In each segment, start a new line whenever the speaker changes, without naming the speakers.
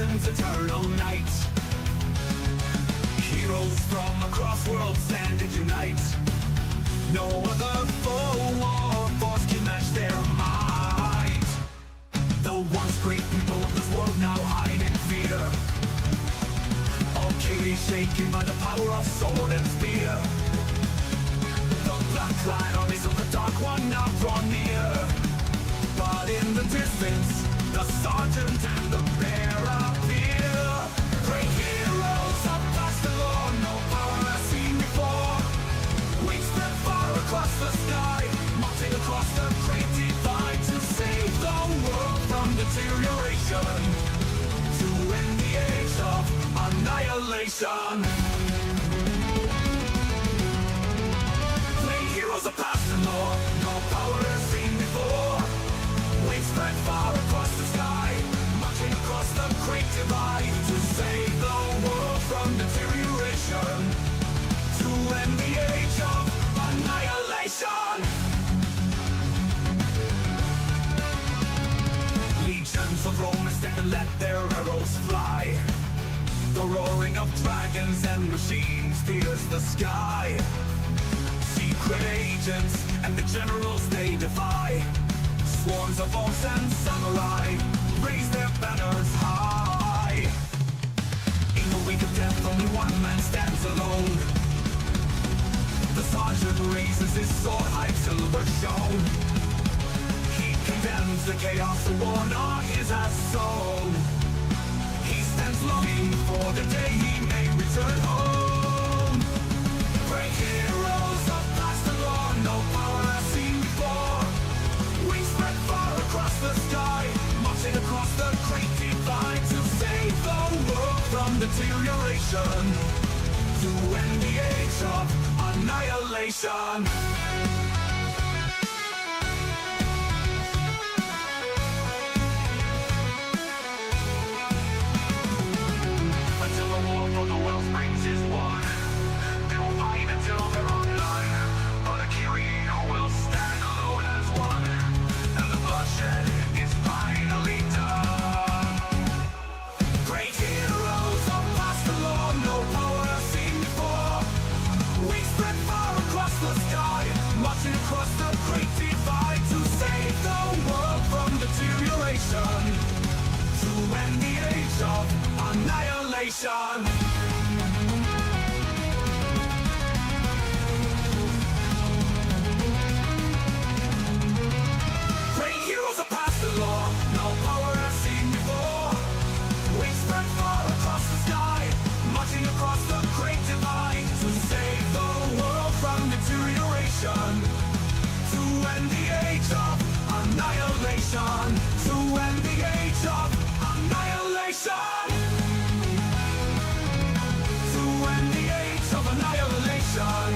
Sonlen's eternal night. Heroes from across worlds stand and unite. No other foe or force can match their might. The once great people of this world now hide in fear. All chaos shaken by the power of sword and spear. The black-clad armies of the Dark One now draw near. But in the distance, the sergeant and the bear appear. Great heroes of past the law, no power has seen before. We spread far across the sky, marching across the great divide to save the world from deterioration, to end the age of annihilation. Great heroes of past the law, no power has seen before. We spread far across the sky, marching across the great divide to save the world from deterioration, to end the age of annihilation. Legions of Romans stand and let their arrows fly. The roaring of dragons and machines pierce the sky. Secret agents and the generals they defy. Swarms of orcs and samurai raise their banners high. In the wake of death, only one man stands alone. The sergeant raises his sword, high silver shone. He condemns the chaos the war is has sown. He stands longing for the day he may return home. Great heroes of past and law, no power has seen before. We spread far across the sky, marching across the great divide to save the world from deterioration, to end the age of annihilation. Until the war for the world springs is won, they will fight until they're online. But a hero will stand alone as one, and the bloodshed is finally done. Great heroes of past the law, no power has seen before. We spread far across the sky, marching across the great divide to save the world from deterioration, to end the age of annihilation. Great heroes are past the law, no power has seen before. We spread far across the sky, marching across the great divide to save the world from deterioration, to end the age of annihilation, to end the age of annihilation, to end the age of annihilation,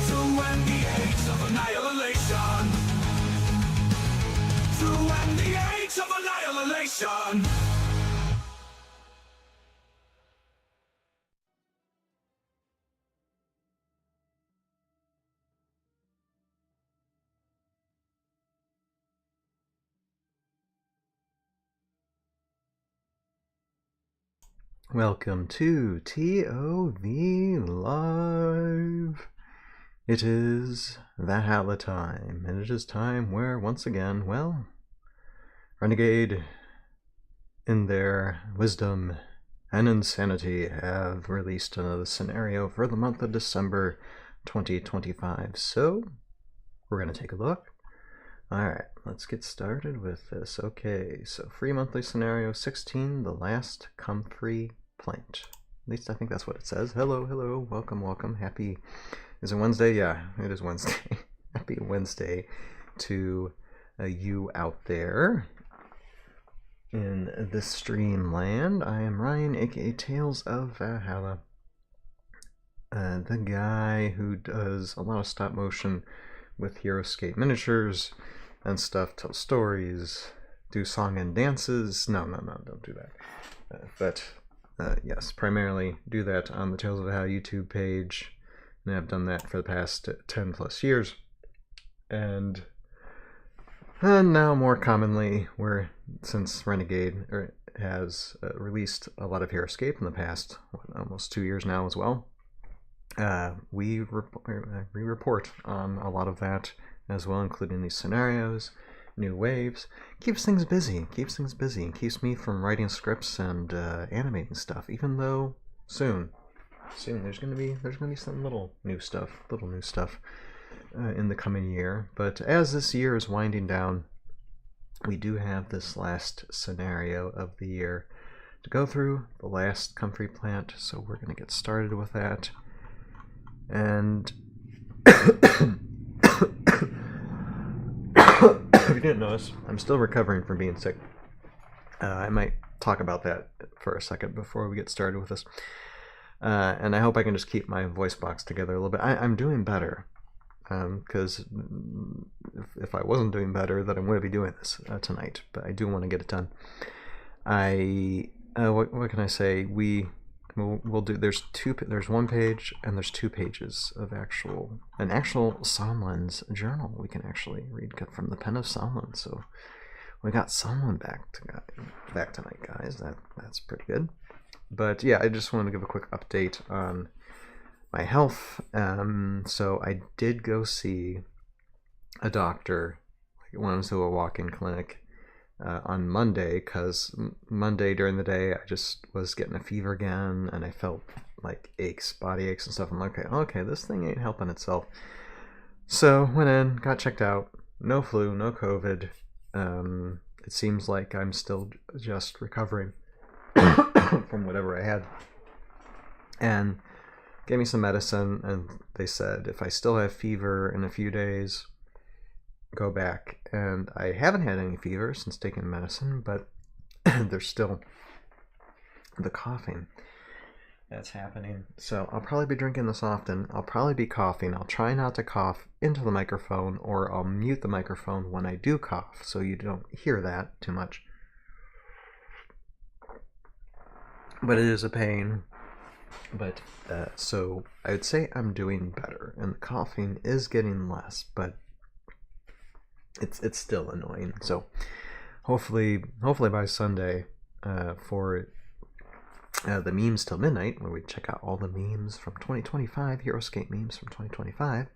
to end the age of annihilation, to end the age of annihilation.
Welcome to TOV Live. It is Valhalla time, and it is time where, once again, well, Renegade, in their wisdom and insanity, have released another scenario for the month of December 2025. So, we're going to take a look. Alright, let's get started with this. Okay, so free monthly scenario 16, the last Comfrey plant. At least I think that's what it says. Hello, hello, welcome, welcome. Happy, is it Wednesday? Yeah, it is Wednesday. Happy Wednesday to you out there in this stream land. I am Ryan, aka Tales of Valhalla, the guy who does a lot of stop motion with Heroscape miniatures and stuff, tell stories, do song and dances. No, don't do that. But yes, primarily do that on the Tales of Valhalla YouTube page, and I've done that for the past 10 plus years. And And now, more commonly, since Renegade has released a lot of Heroscape in the past almost 2 years now as well, we report on a lot of that as well, including these scenarios, new waves. Keeps things busy, keeps me from writing scripts and animating stuff, even though soon there's gonna be some little new stuff in the coming year. But as this year is winding down, we do have this last scenario of the year to go through, the last Comfrey plant, so we're going to get started with that. And if you didn't notice, I'm still recovering from being sick. I might talk about that for a second before we get started with this. And I hope I can just keep my voice box together a little bit. I'm doing better. Because if I wasn't doing better, then I wouldn't be doing this tonight. But I do want to get it done. What can I say? We'll do. There's one page and there's 2 pages of an actual Sonlen's journal. We can actually read from the pen of Sonlen. So we got Sonlen back tonight, guys. That's pretty good. But yeah, I just wanted to give a quick update on my health. So I did go see a doctor. I went to a walk-in clinic on Monday, because Monday during the day I just was getting a fever again, and I felt like body aches and stuff. I'm like, okay, this thing ain't helping itself. So went in, got checked out. No flu, no COVID. It seems like I'm still just recovering from whatever I had. And gave me some medicine, and they said if I still have fever in a few days, go back. And I haven't had any fever since taking medicine, but there's still the coughing that's happening. So I'll probably be drinking this often. I'll probably be coughing. I'll try not to cough into the microphone, or I'll mute the microphone when I do cough so you don't hear that too much. But it is a pain. But so I would say I'm doing better, and the coughing is getting less, but it's still annoying. So hopefully by Sunday, for the memes till midnight, where we check out all the memes from 2025, Heroscape memes from 2025,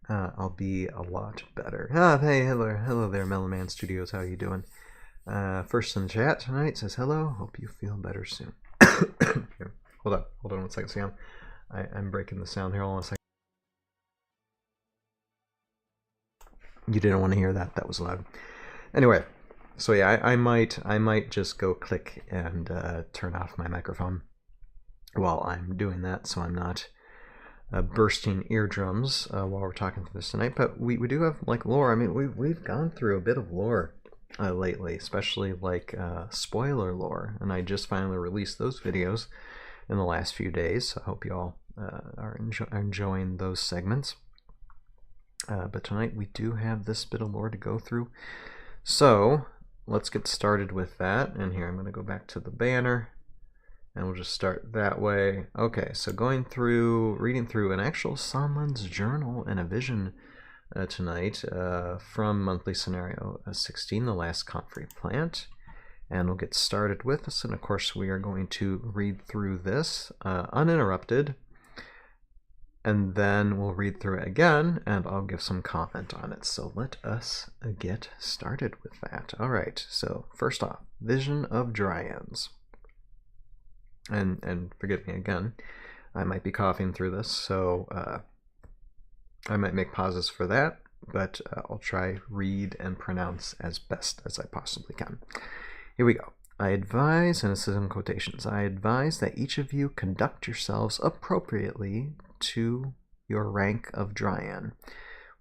I'll be a lot better. Hey, hello there, Mellowman Studios. How you doing? First in the chat tonight says hello. Hope you feel better soon. Here. Hold on 1 second, Sam. I'm breaking the sound here. Hold on a second. You didn't want to hear that. That was loud. Anyway, so yeah, I might just go click and turn off my microphone while I'm doing that, so I'm not bursting eardrums while we're talking through this tonight. But we do have like lore. I mean, we've gone through a bit of lore lately, especially like spoiler lore, and I just finally released those videos in the last few days, so I hope you all are enjoying those segments. But tonight we do have this bit of lore to go through, so let's get started with that. And here I'm going to go back to the banner, and we'll just start that way. Okay, so reading through an actual Sonlen's journal and a vision tonight from monthly scenario 16, the last Comfrey plant. And we'll get started with this, and of course we are going to read through this uninterrupted, and then we'll read through it again, and I'll give some comment on it. So let us get started with that. Alright, so first off, Vision of Dryads. And forgive me again, I might be coughing through this, so I might make pauses for that, but I'll try read and pronounce as best as I possibly can. Here we go. I advise, and this is in quotations, I advise that each of you conduct yourselves appropriately to your rank of Dryan.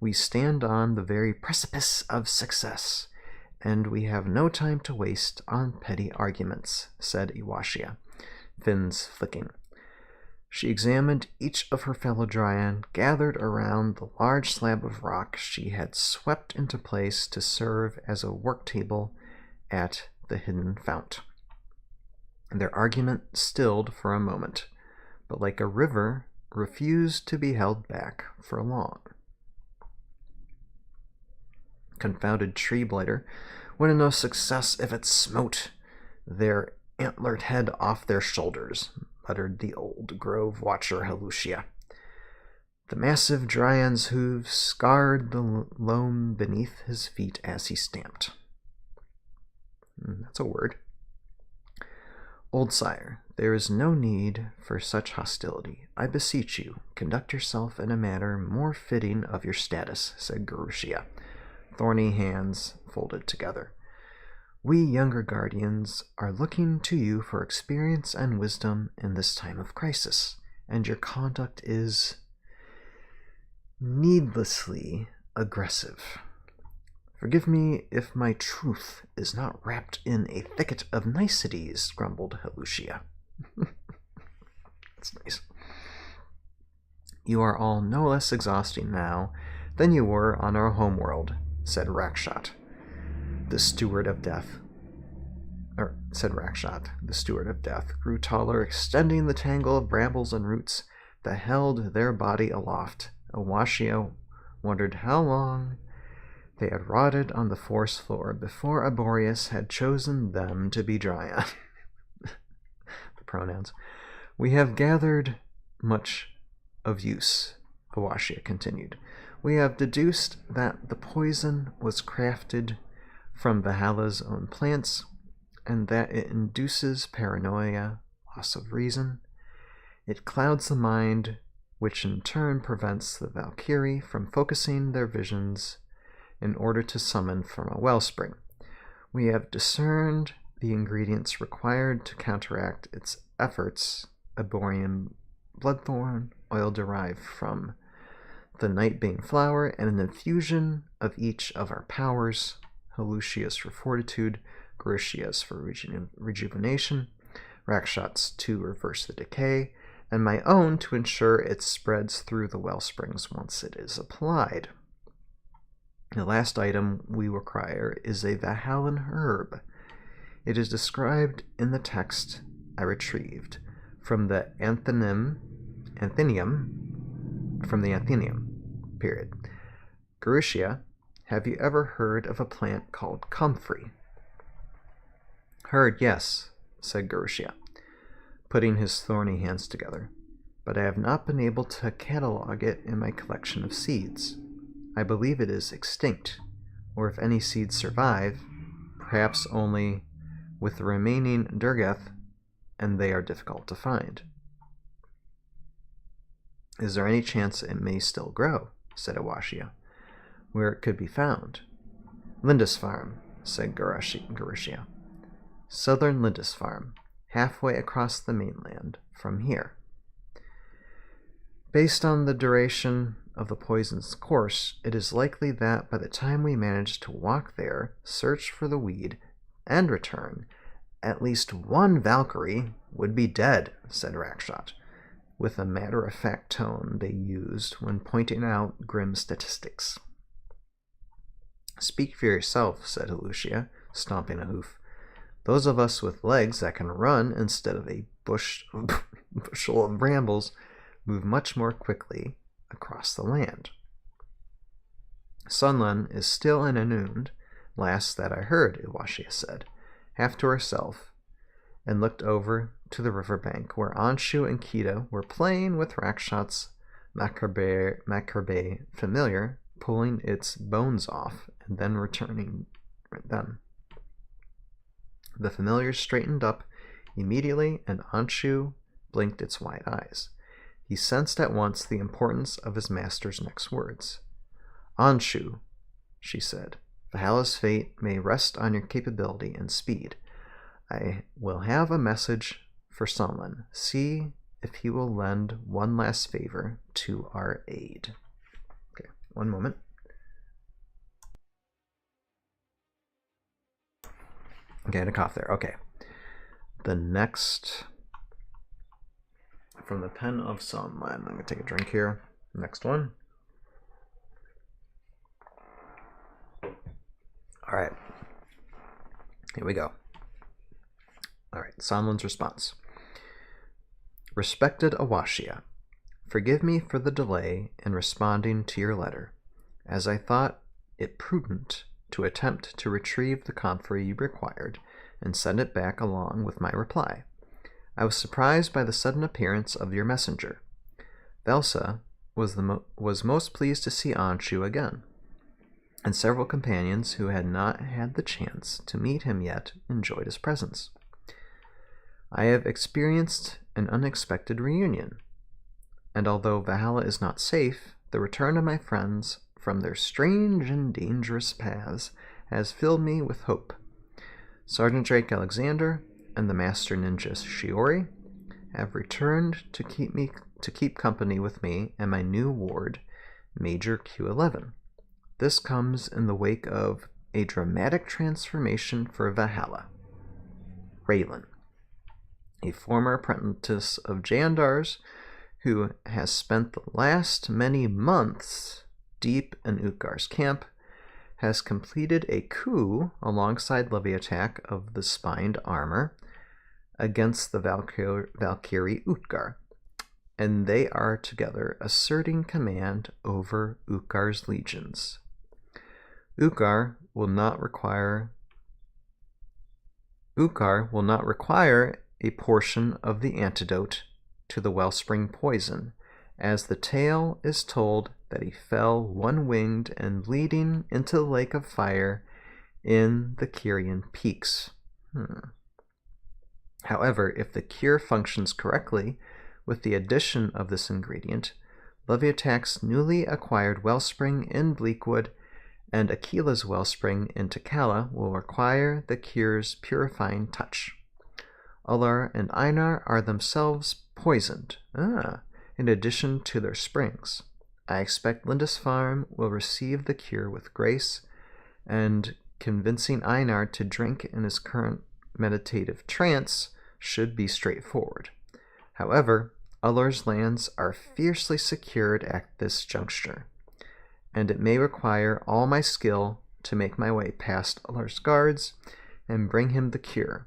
We stand on the very precipice of success, and we have no time to waste on petty arguments, said Iwashia, fins flicking. She examined each of her fellow Dryan gathered around the large slab of rock she had swept into place to serve as a work table at the hidden fount. Their argument stilled for a moment, but like a river refused to be held back for long. Confounded tree blighter would have no success if it smote their antlered head off their shoulders, muttered the old grove watcher Helucia. The massive Dryan's hooves scarred the loam beneath his feet as he stamped. That's a word. Old sire, there is no need for such hostility. I beseech you, conduct yourself in a manner more fitting of your status, said Garushia, thorny hands folded together. We younger guardians are looking to you for experience and wisdom in this time of crisis, and your conduct is needlessly aggressive. Forgive me if my truth is not wrapped in a thicket of niceties, grumbled Helucia. That's nice. You are all no less exhausting now than you were on our homeworld, said Rakshot, the steward of death. The steward of death, grew taller, extending the tangle of brambles and roots that held their body aloft. Awashia wondered how long they had rotted on the forest floor before Arboreus had chosen them to be Dryan. The pronouns. We have gathered much of use, Awashia continued. We have deduced that the poison was crafted from Valhalla's own plants, and that it induces paranoia, loss of reason. It clouds the mind, which in turn prevents the Valkyrie from focusing their visions in order to summon from a wellspring. We have discerned the ingredients required to counteract its efforts: Arborean bloodthorn, oil derived from the Nightbane flower, and an infusion of each of our powers: Helucia's for fortitude, Garushia's for rejuvenation, Rakshot's to reverse the decay, and my own to ensure it spreads through the wellsprings once it is applied. The last item we require is a Valhallan herb. It is described in the text I retrieved from the Athenium, period. Garushia, have you ever heard of a plant called Comfrey? Heard, yes, said Garushia, putting his thorny hands together, but I have not been able to catalog it in my collection of seeds. I believe it is extinct, or if any seeds survive, perhaps only with the remaining Durgath, and they are difficult to find. Is there any chance it may still grow? Said Awashia. Where it could be found? Lindisfarne, said Garushia. Southern Lindisfarne, halfway across the mainland from here. Based on the duration of the poison's course, it is likely that by the time we manage to walk there, search for the weed, and return, at least one Valkyrie would be dead, said Rakshot, with a matter-of-fact tone they used when pointing out grim statistics. Speak for yourself, said Helucia, stomping a hoof. Those of us with legs that can run instead of a bushel of brambles move much more quickly across the land. Sonlen is still in Anund, last that I heard, Awashia said, half to herself, and looked over to the river bank, where Anshu and Kita were playing with Rakshot's Macabre familiar, pulling its bones off and then returning them. The familiar straightened up immediately, and Anshu blinked its wide eyes. He sensed at once the importance of his master's next words. Anshu, she said, Valhalla's fate may rest on your capability and speed. I will have a message for Sonlen. See if he will lend one last favor to our aid. Okay, one moment. Okay, I had a cough there. Okay. The next, from the pen of Sonlen. I'm going to take a drink here. Next one. All right. Here we go. All right, Sonlen's response. Respected Awashia, forgive me for the delay in responding to your letter. As I thought it prudent to attempt to retrieve the Comfrey you required and send it back along with my reply. I was surprised by the sudden appearance of your messenger. Velsa was most pleased to see Anshu again, and several companions who had not had the chance to meet him yet enjoyed his presence. I have experienced an unexpected reunion, and although Valhalla is not safe, the return of my friends from their strange and dangerous paths has filled me with hope. Sergeant Drake Alexander and the Master Ninja Shiori have returned to keep company with me and my new ward, Major Q11. This comes in the wake of a dramatic transformation for Valhalla. Raylan, a former apprentice of Jandar's who has spent the last many months deep in Utgar's camp, has completed a coup alongside Leviatak of the spined armor against the Valkyrie Utgar, and they are together asserting command over Utgar's legions. Utgar will not require a portion of the antidote to the wellspring poison, as the tale is told that he fell one-winged and bleeding into the lake of fire in the Kyrian peaks. However, if the cure functions correctly with the addition of this ingredient, Leviatak's newly acquired wellspring in Bleakwood and Aquila's wellspring in Takala will require the cure's purifying touch. Ular and Einar are themselves poisoned, in addition to their springs. I expect Lindisfarne will receive the cure with grace, and convincing Einar to drink in his current meditative trance should be straightforward. However, Ular's lands are fiercely secured at this juncture, and it may require all my skill to make my way past Ular's guards and bring him the cure,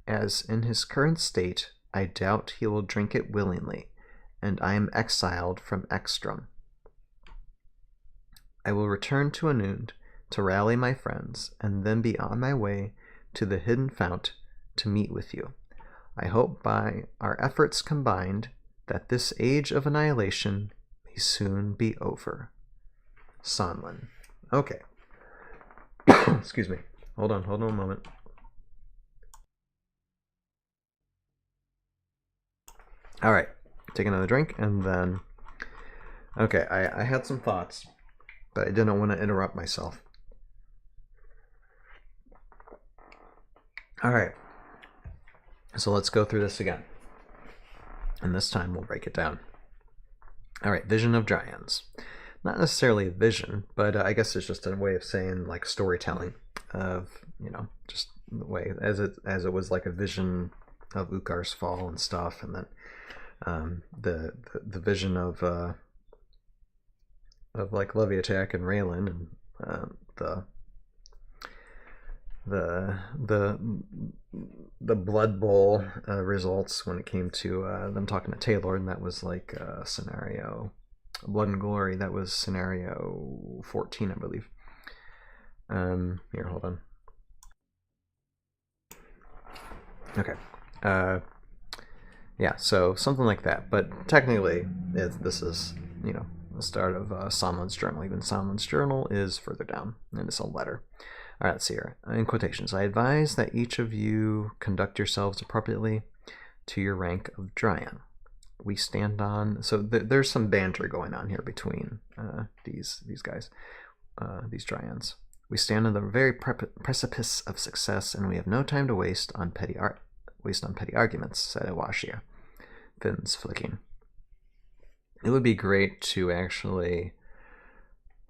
as in his current state I doubt he will drink it willingly, and I am exiled from Ekstrom. I will return to Anund to rally my friends, and then be on my way to the Hidden Fount to meet with you. I hope by our efforts combined that this age of annihilation may soon be over. Sonlen. Okay. Excuse me. Hold on a moment. Alright, take another drink, and then... Okay, I had some thoughts, but I didn't want to interrupt myself. Alright, so let's go through this again. And this time we'll break it down. Alright, Vision of Dryads. Not necessarily a vision, but I guess it's just a way of saying, like, storytelling of, just the way, as it was like a vision of Utgar's fall and stuff, and then the vision of like Leviatak and Raylan, and the Blood Bowl results when it came to them talking to Taylor, and that was like scenario Blood and Glory. That was scenario 14, I believe. Here, hold on. Okay. Yeah, so something like that. But technically, this is, the start of Sonlen's journal. Even Sonlen's journal is further down, and it's a letter. All right, let's see here. In quotations, I advise that each of you conduct yourselves appropriately to your rank of Dryan. We stand on... So there's some banter going on here between these guys, these Dryans. We stand on the very precipice of success, and we have no time to waste on petty arguments, said Awashia, fins flicking. It would be great to actually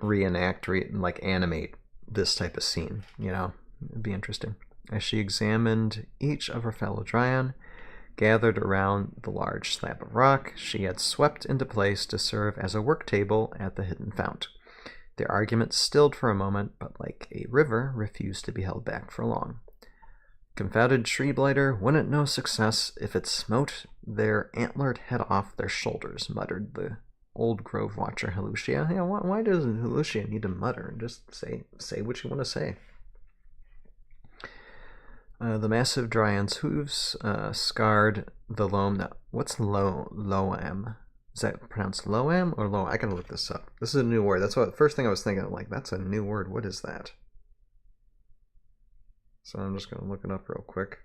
animate this type of scene, It'd be interesting. As she examined each of her fellow Dryan, gathered around the large slab of rock she had swept into place to serve as a work table at the Hidden Fount. Their arguments stilled for a moment, but like a river, refused to be held back for long. Confounded tree blighter wouldn't know success if it smote their antlered head off their shoulders, muttered the Old Grove Watcher Helucia. Yeah, why does Helucia need to mutter? Just say what you want to say. The massive Dryant's hooves scarred the loam. Now, what's loam? Is that pronounced loam or loam? I gotta look this up. This is a new word. That's what first thing I was thinking. Like, that's a new word. What is that? So I'm just gonna look it up real quick.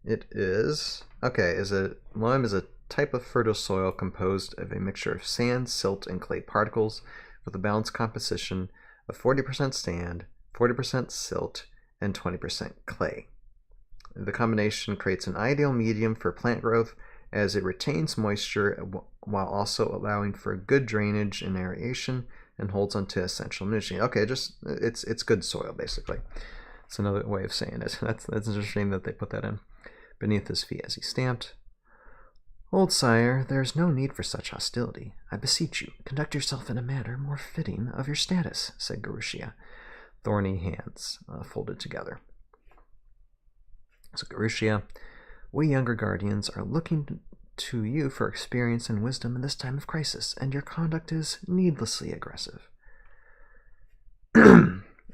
It is loam is a type of fertile soil composed of a mixture of sand, silt, and clay particles with a balanced composition of 40% sand, 40% silt, and 20% clay. The combination creates an ideal medium for plant growth as it retains moisture while also allowing for good drainage and aeration and holds onto essential nutrients. Okay, it's good soil basically. It's another way of saying it. That's interesting that they put that in. Beneath his feet as he stamped. Old sire, there is no need for such hostility. I beseech you, conduct yourself in a manner more fitting of your status, said Garushia, thorny hands folded together. So Garushia, we younger guardians are looking to you for experience and wisdom in this time of crisis, and your conduct is needlessly aggressive.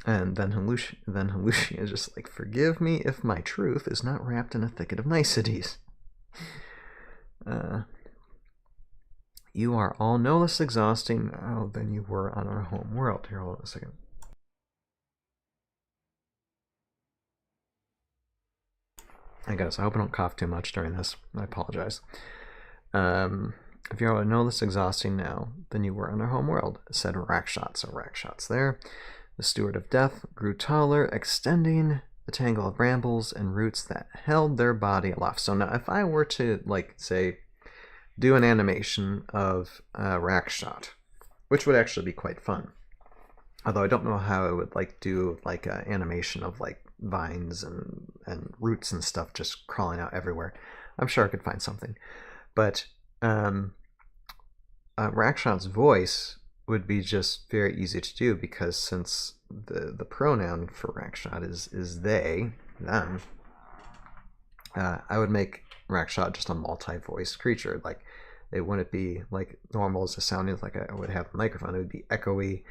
And then Helucia is just like, forgive me if my truth is not wrapped in a thicket of niceties. You are all no less exhausting now than you were on our home world. Here, hold on a second. I guess I hope I don't cough too much during this. I apologize. If you are no less exhausting now than you were on our home world, said Rakshot. So Rakshot's there. The steward of death grew taller, extending the tangle of brambles and roots that held their body aloft. So now if I were to, like, say, do an animation of Rakshot, which would actually be quite fun, although I don't know how I would like do like an animation of like vines and roots and stuff just crawling out everywhere. I'm sure I could find something. But Rakshot's voice would be just very easy to do, because since the pronoun for Rakshot is they, them, I would make Rakshot just a multi-voice creature. Like, it wouldn't be like normal as a sounding like I would have a microphone. It would be echoey.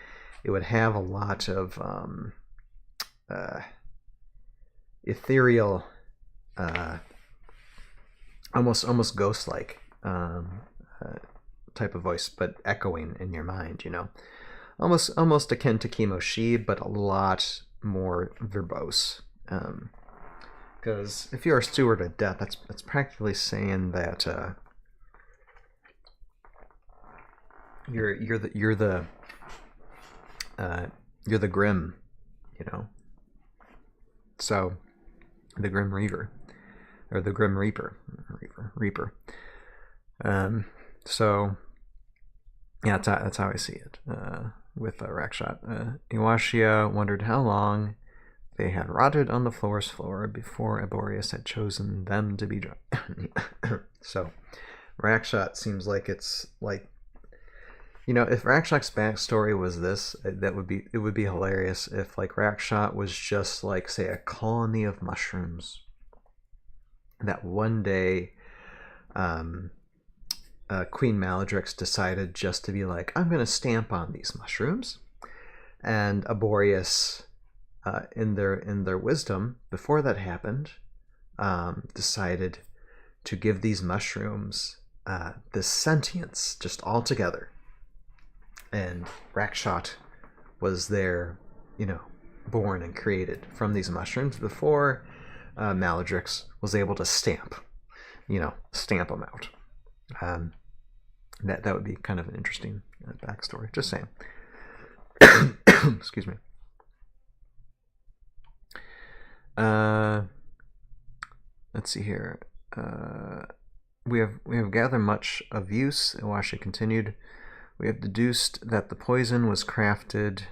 It would have a lot of ethereal, almost ghost-like type of voice, but echoing in your mind, you know, almost akin to Kimoshi, but a lot more verbose. Because if you're a steward of death, that's practically saying that you're the Grim, you know. So the Grim Reaper, or the Grim Reaper. So yeah, that's how I see it with Rakshot. Iwashia wondered how long they had rotted on the floor's floor before Aborius had chosen them to be dry. So Rakshot seems like it's like, you know, if Rakshot's backstory was this, it would be hilarious if like Rakshot was just like, say, a colony of mushrooms that one day Queen Maladrix decided just to be like, I'm going to stamp on these mushrooms, and Aborius, in their wisdom, before that happened, decided to give these mushrooms this sentience just all together. And Rakshot was there, you know, born and created from these mushrooms before Maladrix was able to stamp them out. That would be kind of an interesting backstory. Just saying. Excuse me. Let's see here. We have gathered much of use. Iwashi continued. We have deduced that the poison was crafted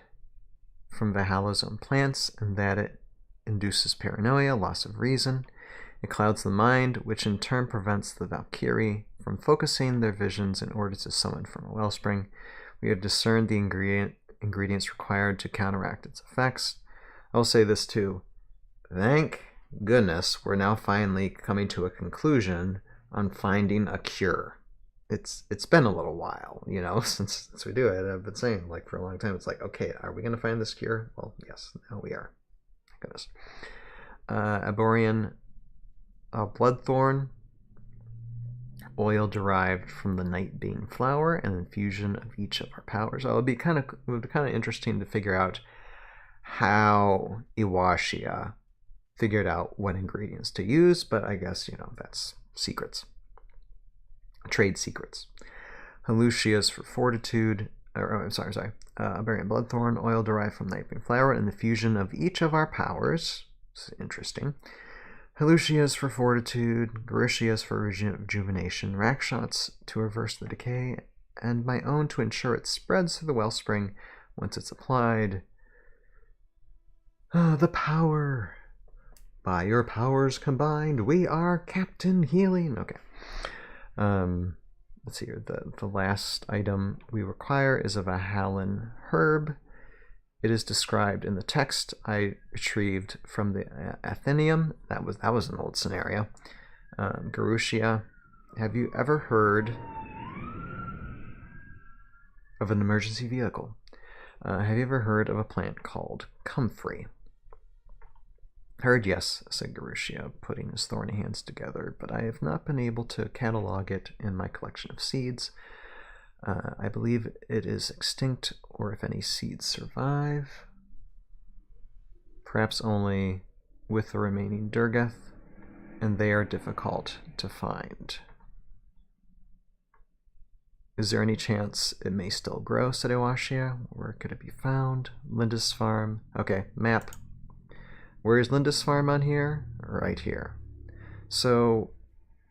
from Valhalla's own plants, and that it induces paranoia, loss of reason. It clouds the mind, which in turn prevents the Valkyrie from focusing their visions in order to summon from a wellspring. We have discerned the ingredients required to counteract its effects. I will say this too. Thank goodness we're now finally coming to a conclusion on finding a cure. It's been a little while, since we do it. I've been saying, like, for a long time, it's like, okay, are we going to find this cure? Well, yes, now we are. Thank goodness. Aborian bloodthorn, oil derived from the night being flower, and infusion of each of our powers. So it would be kind of interesting to figure out how Iwashia figured out what ingredients to use, but I guess, that's secrets. Trade secrets. Halucias for fortitude. Aborian bloodthorn, oil derived from night being flower, and the fusion of each of our powers. This is interesting. Halucias for fortitude, Garushias for rejuvenation, Rakshots to reverse the decay, and my own to ensure it spreads through the wellspring once it's applied. The power. By your powers combined, we are Captain Healing. Okay. Let's see here. The last item we require is a Valhallan herb. It is described in the text I retrieved from the Athenaeum. That was an old scenario. Garushia. Have you ever heard of an emergency vehicle? Have you ever heard of a plant called Comfrey? Heard, yes, said Garushia, putting his thorny hands together, but I have not been able to catalog it in my collection of seeds. I believe it is extinct, or if any seeds survive, perhaps only with the remaining Durgath, and they are difficult to find. Is there any chance it may still grow, said Iwashia? Where could it be found? Lindisfarne. Okay, map. Where is Lindisfarne on here? Right here. So,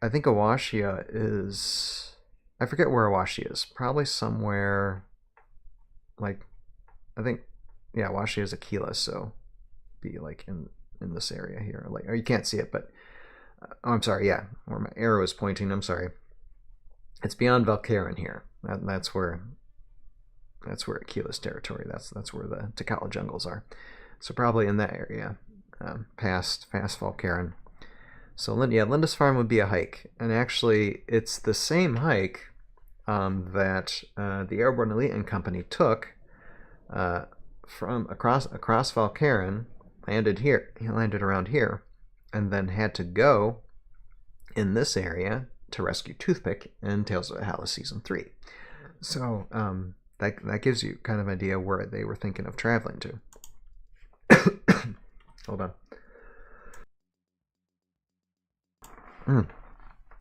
I think Iwashia is... I forget where Iwashia is. Probably somewhere... like... I think... yeah, Iwashia is Aquila, so... be like in this area here. Like, or you can't see it, but... oh, I'm sorry, yeah. Where my arrow is pointing, I'm sorry. It's beyond Valkyrin here. That's where Aquila's territory. That's where the Takala jungles are. So probably in that area. Past Valkyrin. So Lindisfarne would be a hike, and actually it's the same hike that the Airborne Elite and Company took from across Valkyrin, landed around here, and then had to go in this area to rescue Toothpick in Tales of Valhalla Season 3. So that gives you kind of an idea where they were thinking of traveling to. Hold on.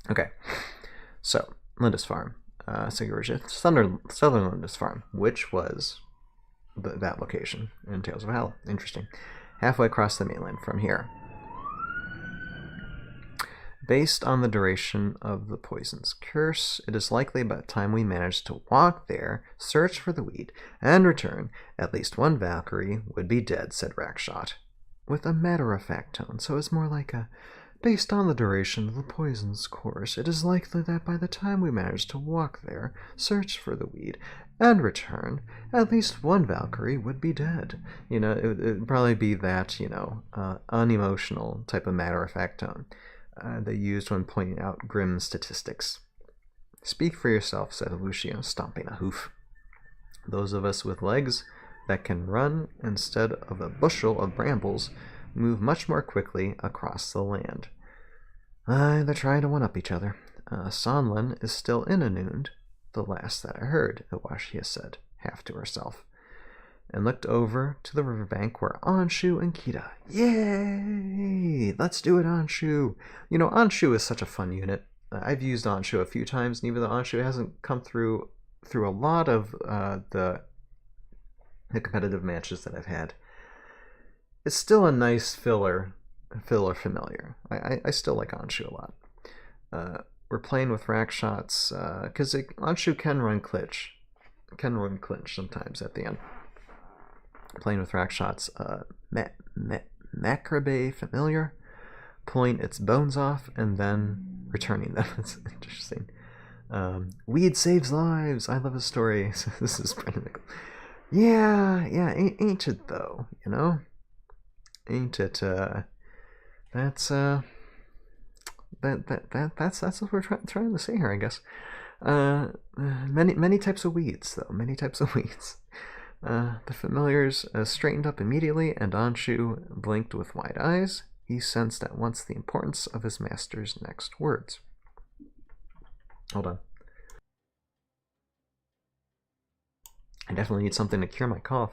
Okay. So, Lindisfarne. Southern Lindisfarne, which was that location in Tales of Valhalla. Interesting. Halfway across the mainland from here. Based on the duration of the poison's curse, it is likely by the time we manage to walk there, search for the weed, and return, at least one Valkyrie would be dead, said Rakshot, with a matter-of-fact tone, so it's more like a, based on the duration of the poison's course, it is likely that by the time we manage to walk there, search for the weed, and return, at least one Valkyrie would be dead. It would probably be that, unemotional type of matter-of-fact tone they used when pointing out grim statistics. Speak for yourself, said Lucio, stomping a hoof. Those of us with legs that can run instead of a bushel of brambles move much more quickly across the land. They're trying to one-up each other. Sonlen is still in Anund, the last that I heard, Iwashia said, half to herself, and looked over to the riverbank where Anshu and Kita. Yay! Let's do it, Anshu! Anshu is such a fun unit. I've used Anshu a few times, and even though Anshu hasn't come through a lot of the competitive matches that I've had, it's still a nice filler familiar. I still like Anshu a lot. We're playing with Rakshots, because Anshu can run clinch sometimes at the end. Playing with Rakshots, Macrabe familiar, pulling its bones off and then returning them. It's interesting. Weed saves lives. I love his story. This is Brendan Nichols. Yeah, ain't it though, Ain't it, that's, that's what we're trying to say here, I guess. Many types of weeds, though. Many types of weeds. The familiars straightened up immediately, and Anshu blinked with wide eyes. He sensed at once the importance of his master's next words. Hold on. I definitely need something to cure my cough.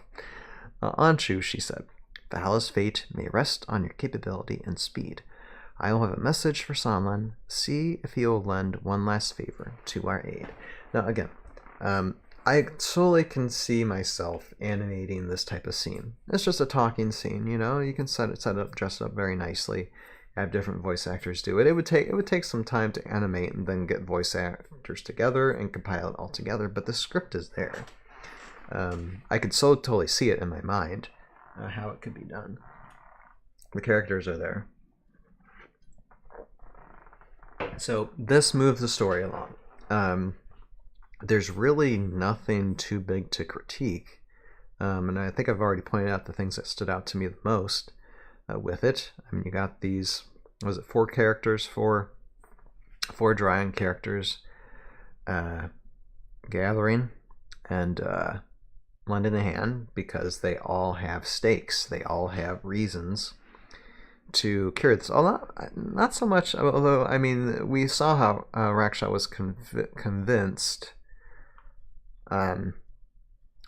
Anshu, she said, Valhalla's fate may rest on your capability and speed. I will have a message for Sonlen. See if he will lend one last favor to our aid. Now, again, I totally can see myself animating this type of scene. It's just a talking scene, you know. You can set it up, dress it up very nicely. Have different voice actors do it. It would take some time to animate and then get voice actors together and compile it all together. But the script is there. I could so totally see it in my mind how it could be done. The characters are there. So this moves the story along. There's really nothing too big to critique. And I think I've already pointed out the things that stood out to me the most with it. I mean, you got these, was it 4 characters, 4 drawing characters gathering and lending a hand because they all have stakes. They all have reasons to cure this. Not so much, although, I mean, we saw how Raksha was convinced.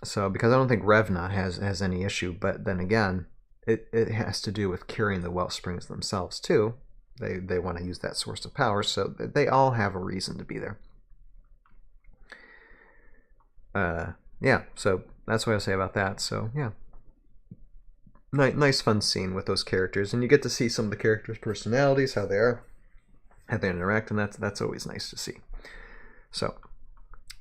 So, because I don't think Revna has any issue, but then again, it has to do with curing the Wellsprings themselves, too. They want to use that source of power, so they all have a reason to be there. Yeah, so that's what I say about that. So, yeah. Nice fun scene with those characters, and you get to see some of the characters' personalities, how they are, how they interact, and that's always nice to see. So,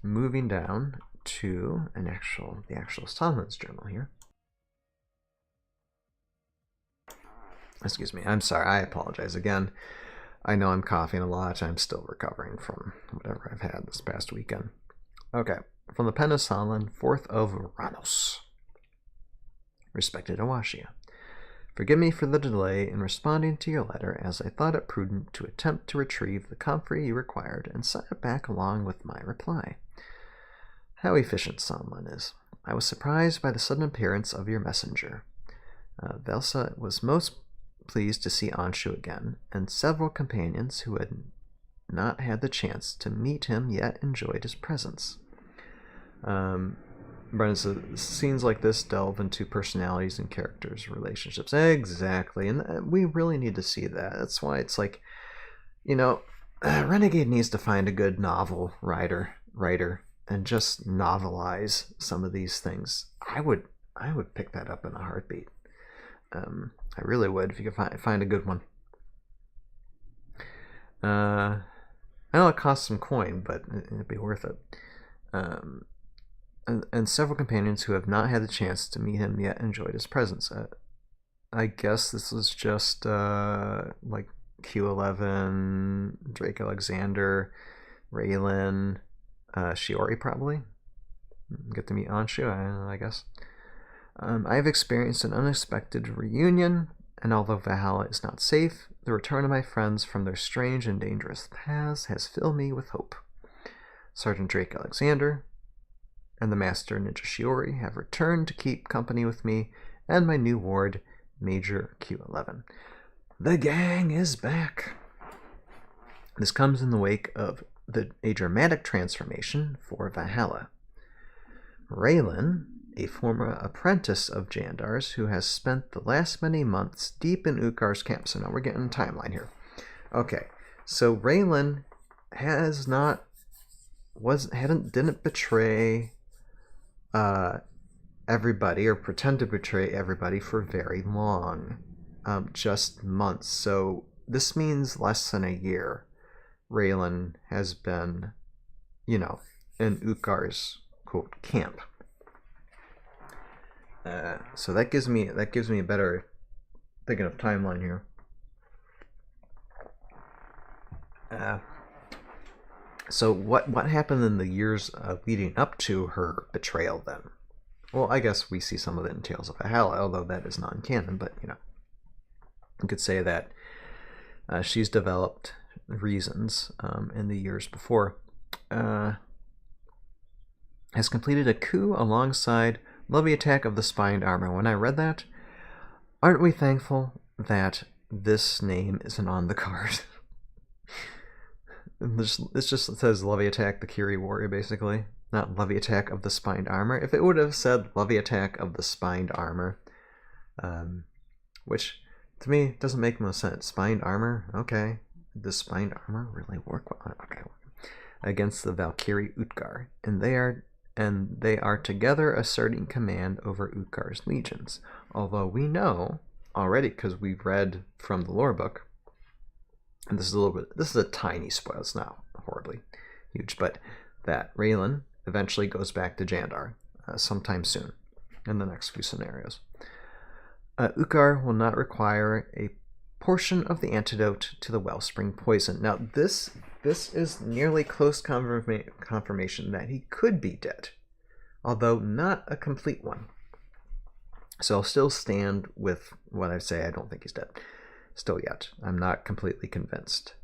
moving down to the actual Sonlen's journal here. Excuse me, I'm sorry, I apologize again. I know I'm coughing a lot. I'm still recovering from whatever I've had this past weekend. Okay, from the pen of Sonlen, 4th of Ranos. Respected Awashia, forgive me for the delay in responding to your letter, as I thought it prudent to attempt to retrieve the Comfrey you required and send it back along with my reply. How efficient Sonlen is. I was surprised by the sudden appearance of your messenger. Velsa was most pleased to see Anshu again, and several companions who had not had the chance to meet him yet enjoyed his presence. Brennan says, scenes like this delve into personalities and characters' relationships. Exactly, and we really need to see that. That's why it's like, you know, Renegade needs to find a good novel writer, and just novelize some of these things. I would pick that up in a heartbeat. I really would, if you could find a good one. I know it costs some coin, but it'd be worth it. And several companions who have not had the chance to meet him yet enjoyed his presence. I guess this was just like Q11, Drake Alexander, Raylan, Shiori probably. Get to meet Anshu, I guess. I have experienced an unexpected reunion, and although Valhalla is not safe, the return of my friends from their strange and dangerous paths has filled me with hope. Sergeant Drake Alexander and the Master Ninja Shiori have returned to keep company with me and my new ward, Major Q11. The gang is back. This comes in the wake of a dramatic transformation for Valhalla. Raylan, a former apprentice of Jandar's who has spent the last many months deep in Ukar's camp. So now we're getting a timeline here. Okay, so Raylan didn't betray everybody or pretend to betray everybody for very long, just months. So this means less than a year. Raylan has been, in Ukar's quote camp. So that gives me a better thinking of timeline here. So what happened in the years leading up to her betrayal then? Well, I guess we see some of it in Tales of Valhalla, although that is non-canon, but you could say that she's developed reasons in the years before, has completed a coup alongside Leviattack of the Spined Armor. When I read that, aren't we thankful that this name isn't on the card? It just says Leviattack the Kiri Warrior, basically. Not Leviattack of the Spined Armor. If it would have said Leviattack of the Spined Armor, which to me doesn't make no sense. Spined Armor? Okay. Does Spined Armor really work well? Okay. Against the Valkyrie Utgar. And they are together asserting command over Utgar's legions. Although we know already, because we've read from the lore book, and this is a tiny spoil, it's not horribly huge, but that Raylan eventually goes back to Jandar sometime soon in the next few scenarios. Utgar will not require a portion of the antidote to the wellspring poison. Now this is nearly close confirmation that he could be dead, although not a complete one. So I'll still stand with what I say. I don't think he's dead still yet. I'm not completely convinced.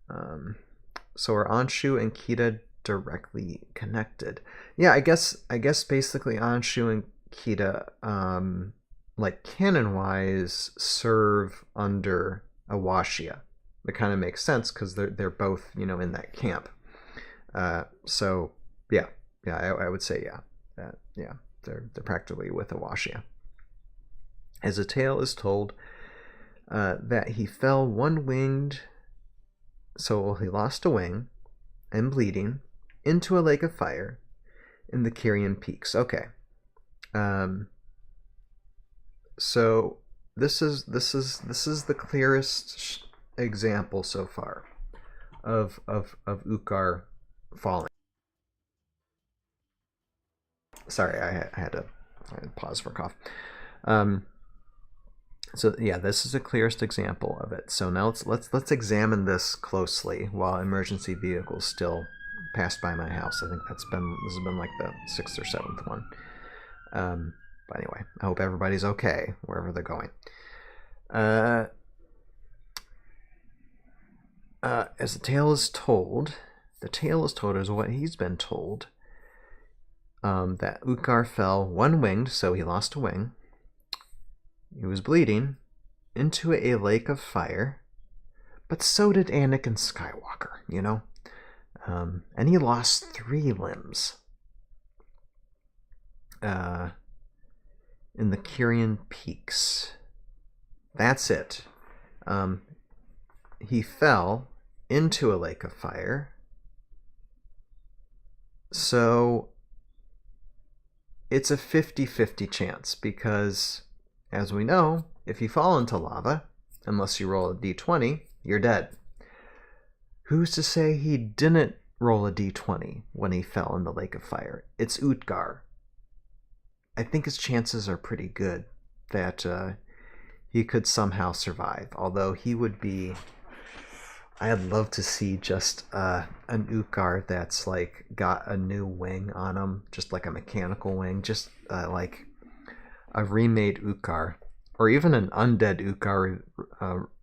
So are Anshu and Kita directly connected? Yeah, I guess basically Anshu and Kita, like canon-wise, serve under Awashia. That kind of makes sense because they're both, you know, in that camp. So yeah, I would say yeah, they're practically with Awashia. As a tale is told, that he fell one-winged, so he lost a wing and bleeding into a lake of fire in the Kyrian Peaks. Okay. So this is the clearest example so far of Utgar falling. Sorry, I had to pause for a cough. So yeah, this is the clearest example of it. So now let's examine this closely while emergency vehicles still pass by my house. I think this has been like the 6th or 7th one. But anyway, I hope everybody's okay wherever they're going. As the tale is told is what he's been told. That Utgar fell one-winged, so he lost a wing. He was bleeding into a lake of fire, but so did Anakin Skywalker, you know? And he lost 3 limbs in the Kyrian Peaks. That's it. He fell into a lake of fire, so it's a 50-50 chance because, as we know, if you fall into lava, unless you roll a d20, you're dead. Who's to say he didn't roll a d20 when he fell in the lake of fire? It's Utgar. I think his chances are pretty good that he could somehow survive, although he would be... I'd love to see just an Utgar that's like got a new wing on him, just like a mechanical wing, just like a remade Utgar, or even an undead Utgar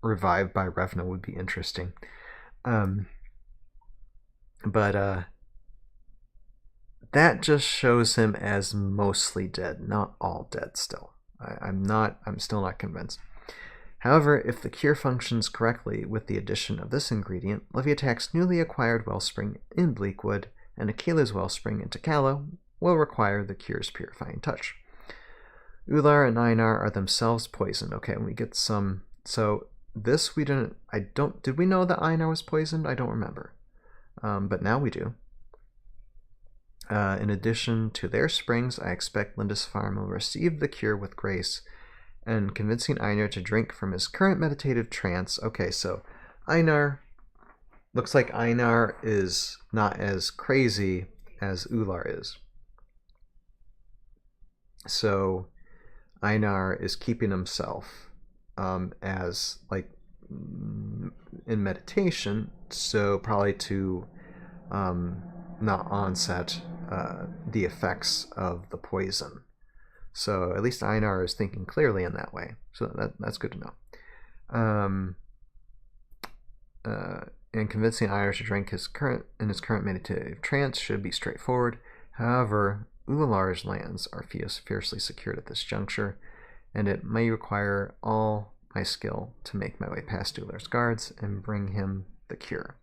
revived by Revna would be interesting. But that just shows him as mostly dead, not all dead still. I'm still not convinced. However, if the cure functions correctly with the addition of this ingredient, Leviattack's newly acquired wellspring in Bleakwood and Akila's wellspring in Takala will require the cure's purifying touch. Ular and Einar are themselves poisoned. Okay, and we get some... So this we didn't... Did we know that Einar was poisoned? I don't remember. But now we do. In addition to their springs, I expect Lindisfarne will receive the cure with grace and convincing Einar to drink from his current meditative trance. Okay, so Einar... Looks like Einar is not as crazy as Ular is. So Einar is keeping himself as like in meditation, so probably to not onset the effects of the poison. So at least Einar is thinking clearly in that way. So that's good to know. and convincing Irish to drink his current meditative trance should be straightforward. However, Ular's lands are fiercely secured at this juncture, and it may require all my skill to make my way past Ular's guards and bring him the cure.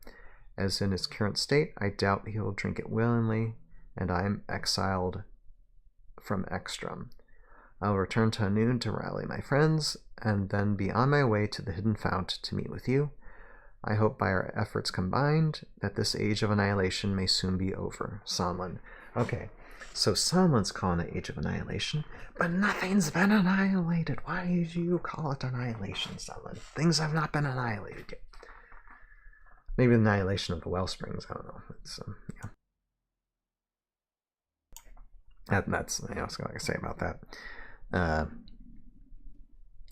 As in his current state, I doubt he will drink it willingly, and I am exiled from Ekstrom. I will return to noon to rally my friends, and then be on my way to the Hidden Fount to meet with you. I hope by our efforts combined that this age of annihilation may soon be over. Sonlen. Okay, so Sonlen's calling it Age of Annihilation, but nothing's been annihilated. Why do you call it annihilation, Sonlen? Things have not been annihilated yet. Maybe the annihilation of the Wellsprings, I don't know. It's, yeah. That's what I can say about that.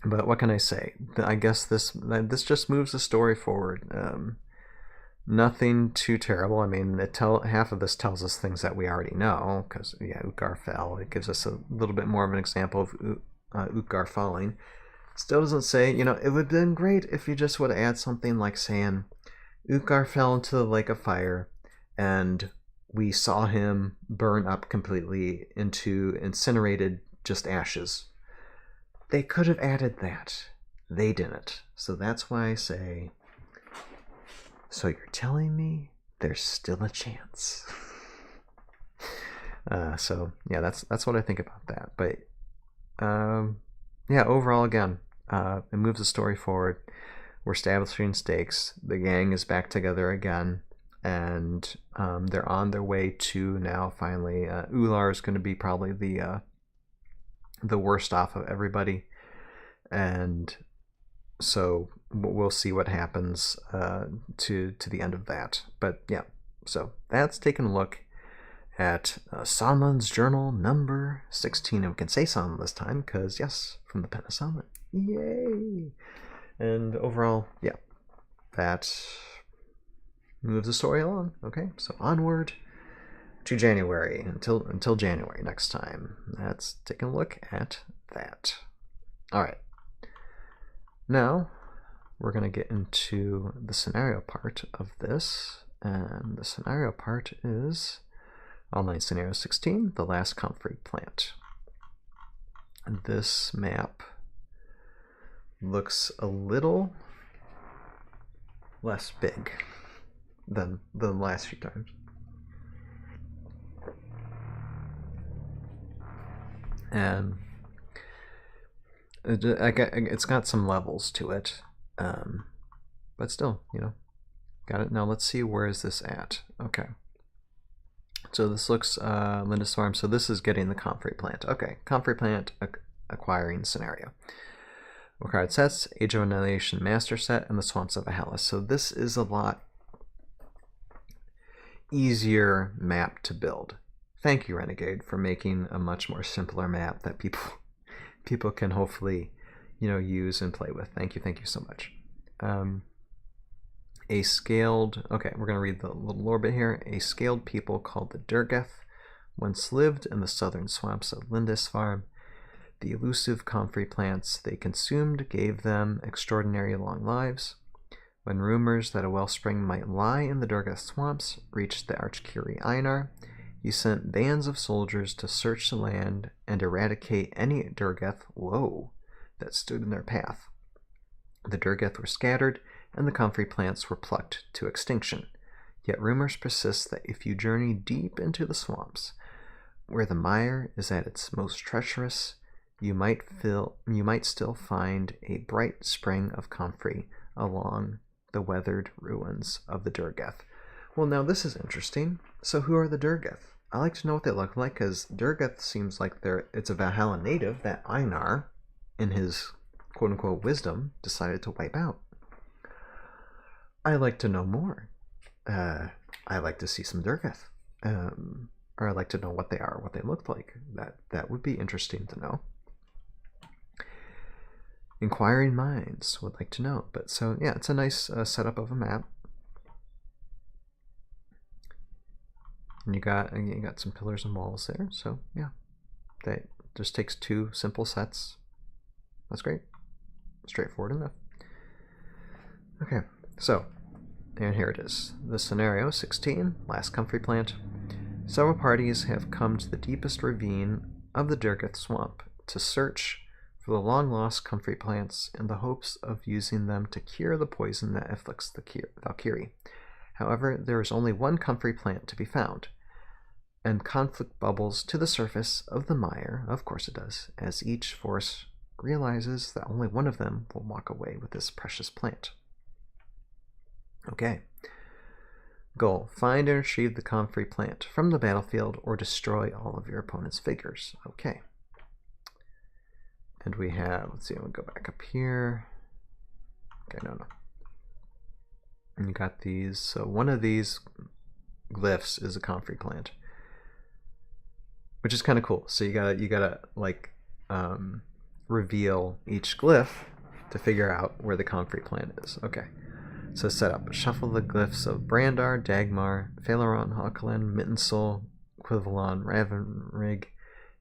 But what can I say? I guess this just moves the story forward. Nothing too terrible. I mean, half of this tells us things that we already know, because yeah, Utgar fell. It gives us a little bit more of an example of Utgar falling. Still doesn't say, it would have been great if you just would add something like saying Utgar fell into the lake of fire, and we saw him burn up completely into incinerated just ashes. They could have added that. They didn't. So that's why I say, so you're telling me there's still a chance. So yeah, that's what I think about that. But yeah, overall, again, it moves the story forward. We're establishing stakes. The gang is back together again, and they're on their way to now finally. Ular is going to be probably the worst off of everybody, and so we'll see what happens to the end of that. But yeah, so that's taking a look at Sonlen's Journal number 16, and we can say Sonlen this time because yes, from the pen of Sonlen. Yay! And overall, yeah, that moves the story along. Okay, so onward to January, until January next time. Let's take a look at that. All right, now we're going to get into the scenario part of this, and the scenario part is Online Scenario 16, the last Comfrey plant. And this map looks a little less big than the last few times. And it's got some levels to it, but still, got it. Now let's see, where is this at? Okay, so this looks Lindisfarne. So this is getting the Comfrey plant. Okay, Comfrey plant acquiring scenario. Required sets: Age of Annihilation Master Set and the Swamps of Valhalla. So this is a lot easier map to build. Thank you, Renegade, for making a much more simpler map that people can hopefully use and play with. Thank you so much. A scaled, okay, we're going to read the little lore bit here. A scaled people called the Durgeth once lived in the southern swamps of Lindisfarne. The elusive Comfrey plants they consumed gave them extraordinary long lives. When rumors that a wellspring might lie in the Durgeth swamps reached the Archcurie Einar, he sent bands of soldiers to search the land and eradicate any Durgeth that stood in their path. The Durgeth were scattered, and the Comfrey plants were plucked to extinction. Yet rumors persist that if you journey deep into the swamps, where the mire is at its most treacherous, you might still find a bright spring of Comfrey along the weathered ruins of the Durgeth. Well, now this is interesting. So who are the Durgeth? I like to know what they look like, because Durgeth seems like it's a Valhalla native that Einar, in his quote-unquote wisdom, decided to wipe out. I like to know more. I like to see some Durgeth. Or I like to know what they are, what they look like. That would be interesting to know. Inquiring minds would like to know. But so yeah, it's a nice setup of a map. And you got some pillars and walls there. So yeah, that just takes 2 simple sets. That's great. Straightforward enough. Okay, so And here it is. The scenario 16, last Comfrey plant. Several parties have come to the deepest ravine of the Durgith swamp to search for the long-lost Comfrey plants in the hopes of using them to cure the poison that afflicts the Valkyrie. However, there is only one Comfrey plant to be found, and conflict bubbles to the surface of the mire, of course it does, as each force realizes that only one of them will walk away with this precious plant. Okay. Goal: find and retrieve the Comfrey plant from the battlefield or destroy all of your opponent's figures. Okay. And we have, let's see, we'll go back up here. Okay, no. And you got these. So one of these glyphs is a Comfrey plant, which is kind of cool. So you gotta like reveal each glyph to figure out where the Comfrey plant is. Okay. So set up. Shuffle the glyphs of Brandar, Dagmar, Phaleron, Hawkland, Mittensol, Quivalon, Ravenrig,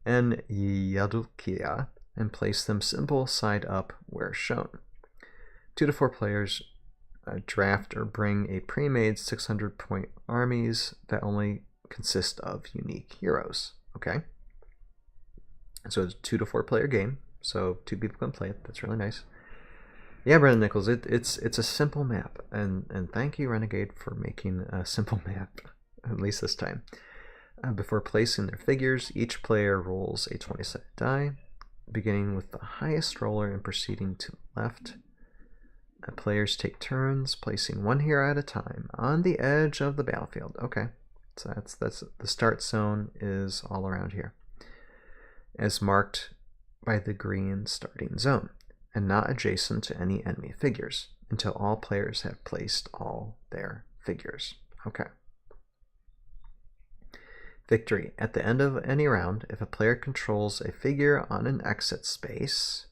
and Yadulkia, and place them symbol side up where shown. 2 to 4 players draft or bring a pre-made 600-point armies that only consist of unique heroes. Okay. So it's a 2 to 4 player game, so 2 people can play it. That's really nice. Yeah, Brendan Nichols, it's a simple map, and thank you, Renegade, for making a simple map, at least this time. Before placing their figures, each player rolls a 20-sided die, beginning with the highest roller and proceeding to the left. Players take turns, placing one hero at a time on the edge of the battlefield. Okay, so that's the start zone is all around here, as marked by the green starting zone, and not adjacent to any enemy figures until all players have placed all their figures. Okay. Victory. At the end of any round, if a player controls a figure on an exit space,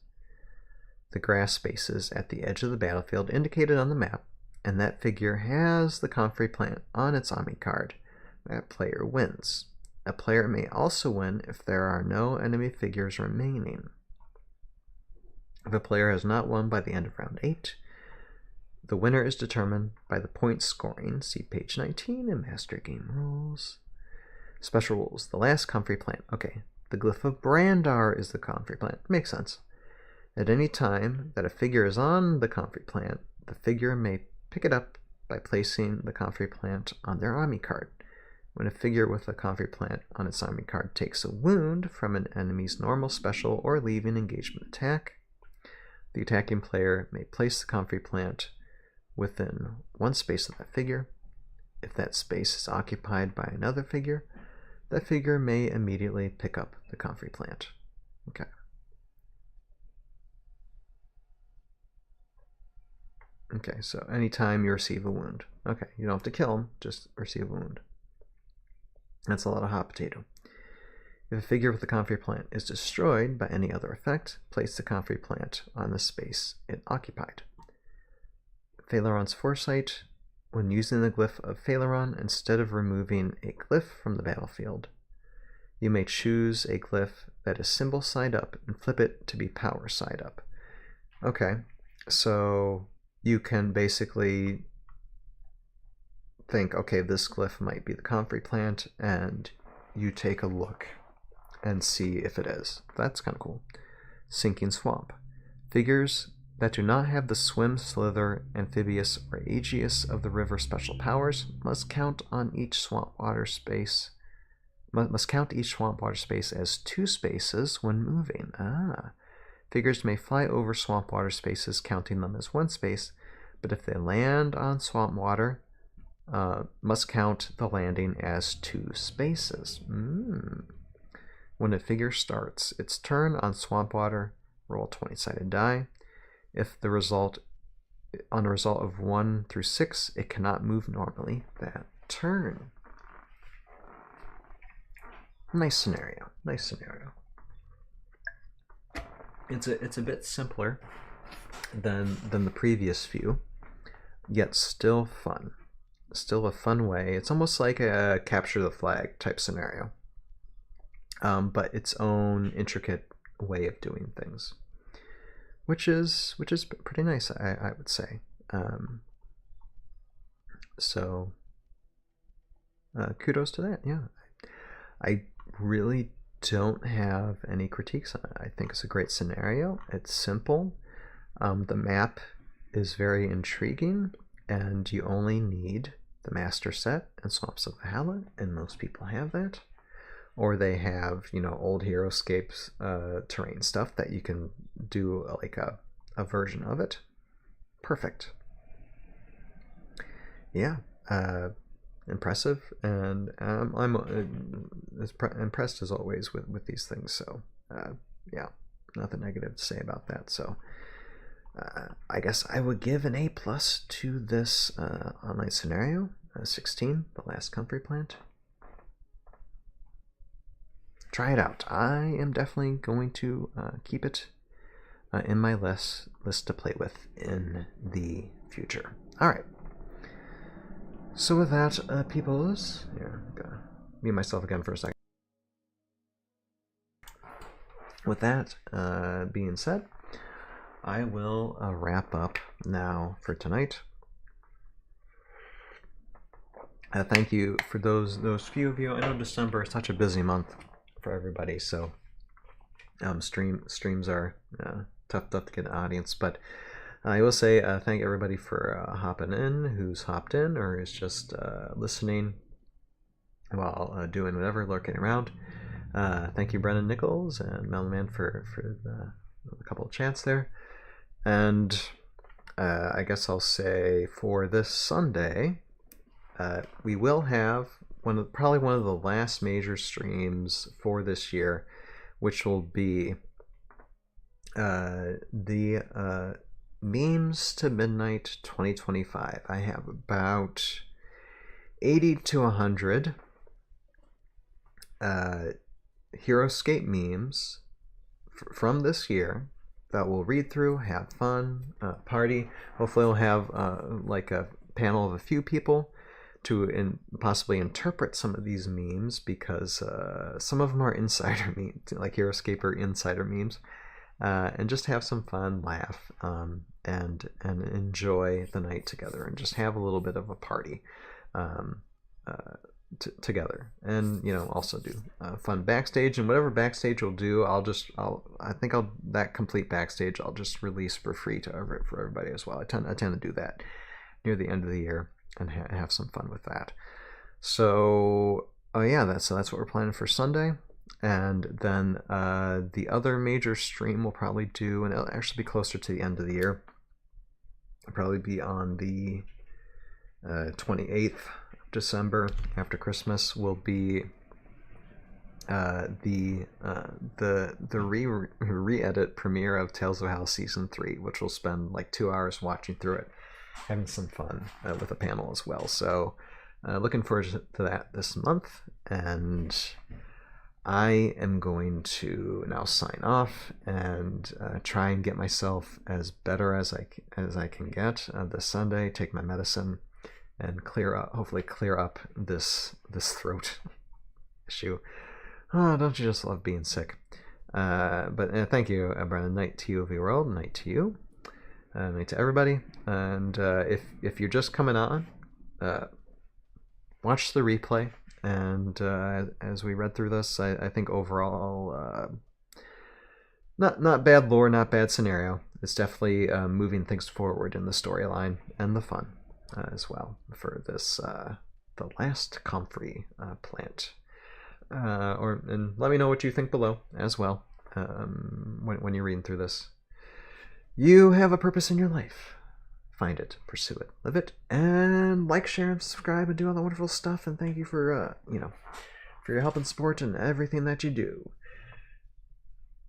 the grass spaces at the edge of the battlefield indicated on the map, and that figure has the Comfrey plant on its army card, that player wins. A player may also win if there are no enemy figures remaining. If a player has not won by the end of round 8, the winner is determined by the point scoring. See page 19 in Master Game Rules. Special rules. The last Comfrey plant. Okay, the glyph of Brandar is the Comfrey plant. Makes sense. At any time that a figure is on the Comfrey plant, the figure may pick it up by placing the Comfrey plant on their army card. When a figure with a Comfrey plant on its army card takes a wound from an enemy's normal, special, or leaving engagement attack, the attacking player may place the Comfrey plant within one space of that figure. If that space is occupied by another figure, that figure may immediately pick up the Comfrey plant. Okay. Okay, so anytime you receive a wound. Okay, you don't have to kill him, just receive a wound. That's a lot of hot potato. If a figure with the Comfrey plant is destroyed by any other effect, place the Comfrey plant on the space it occupied. Phaleron's Foresight. When using the glyph of Phaleron, instead of removing a glyph from the battlefield, you may choose a glyph that is symbol side up and flip it to be power side up. Okay, so you can basically think, okay, this glyph might be the Comfrey plant, and you take a look and see if it is. That's kind of cool. Sinking Swamp. Figures that do not have the Swim, Slither, Amphibious, or Aegeus of the river special powers must count each swamp water space as 2 spaces when moving. Figures may fly over swamp water spaces, counting them as 1 space, but if they land on swamp water, must count the landing as 2 spaces. When a figure starts its turn on swamp water, roll a 20-sided die. If the result of 1 through 6, it cannot move normally that turn. Nice scenario. Nice scenario. It's a bit simpler than the previous few, yet still fun. Still a fun way. It's almost like a capture the flag type scenario, but its own intricate way of doing things, which is pretty nice, I would say. So kudos to that. Yeah, I really don't have any critiques on it. I think it's a great scenario. It's simple. The map is very intriguing, and you only need the master set and Swamps of Valhalla, and most people have that. Or they have, you know, old Heroscapes terrain stuff that you can do like a version of it. Perfect. Yeah, impressive, and I'm as impressed as always with these things. So yeah, nothing negative to say about that. So I guess I would give an A+ to this online scenario. 16, the last Comfrey plant. Try it out. I am definitely going to keep it in my list to play with in the future. All right. So with that, peoples, here, I'm gonna mute myself again for a second. With that being said, I will wrap up now for tonight. Thank you for those few of you. I know December is such a busy month for everybody, so streams are tough to get an audience, but I will say thank everybody for hopping in, who's hopped in or is just listening while doing whatever, lurking around. Thank you, Brennan Nichols and Melman for a couple of chats there. And I guess I'll say for this Sunday, we will have probably one of the last major streams for this year, which will be the Memes to Midnight 2025. I have about 80 to 100 Heroscape memes from this year that we'll read through, have fun, party. Hopefully we'll have like a panel of a few people to possibly interpret some of these memes, because some of them are insider memes, like Heroscaper insider memes, and just have some fun, laugh, and enjoy the night together, and just have a little bit of a party together, and you know, also do fun backstage, and whatever backstage we'll do, that complete backstage I'll just release for free for everybody as well. I tend to do that near the end of the year and have some fun with that. So yeah, that's what we're planning for Sunday. And then the other major stream we'll probably do, and it'll actually be closer to the end of the year, it'll probably be on the 28th of December, after Christmas, will be the re-edit premiere of Tales of Hell Season 3, which we'll spend like 2 hours watching through it, having some fun with a panel as well. So looking forward to that this month, and I am going to now sign off and try and get myself as better as I can get this Sunday, take my medicine, and hopefully clear up this throat issue. Oh, don't you just love being sick? But thank you, Brennan. Night to you, world. Night to you. Night to everybody. And if you're just coming on, watch the replay. And as we read through this, I think overall, not bad lore, not bad scenario. It's definitely moving things forward in the storyline and the fun as well for this the last Comfrey plant. And let me know what you think below as well when you're reading through this. You have a purpose in your life. Find it, pursue it, live it, and like, share, and subscribe, and do all that wonderful stuff. And thank you for for your help and support and everything that you do.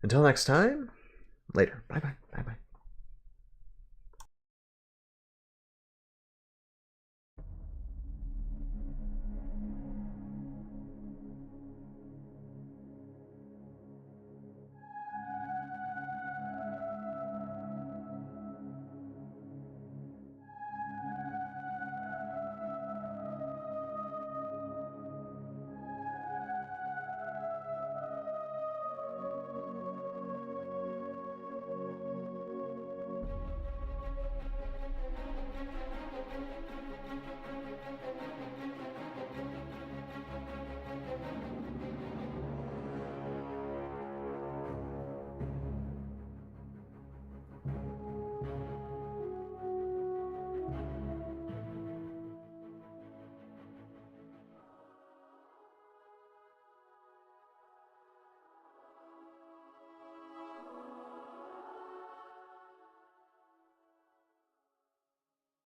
Until next time, later. Bye bye. Bye bye.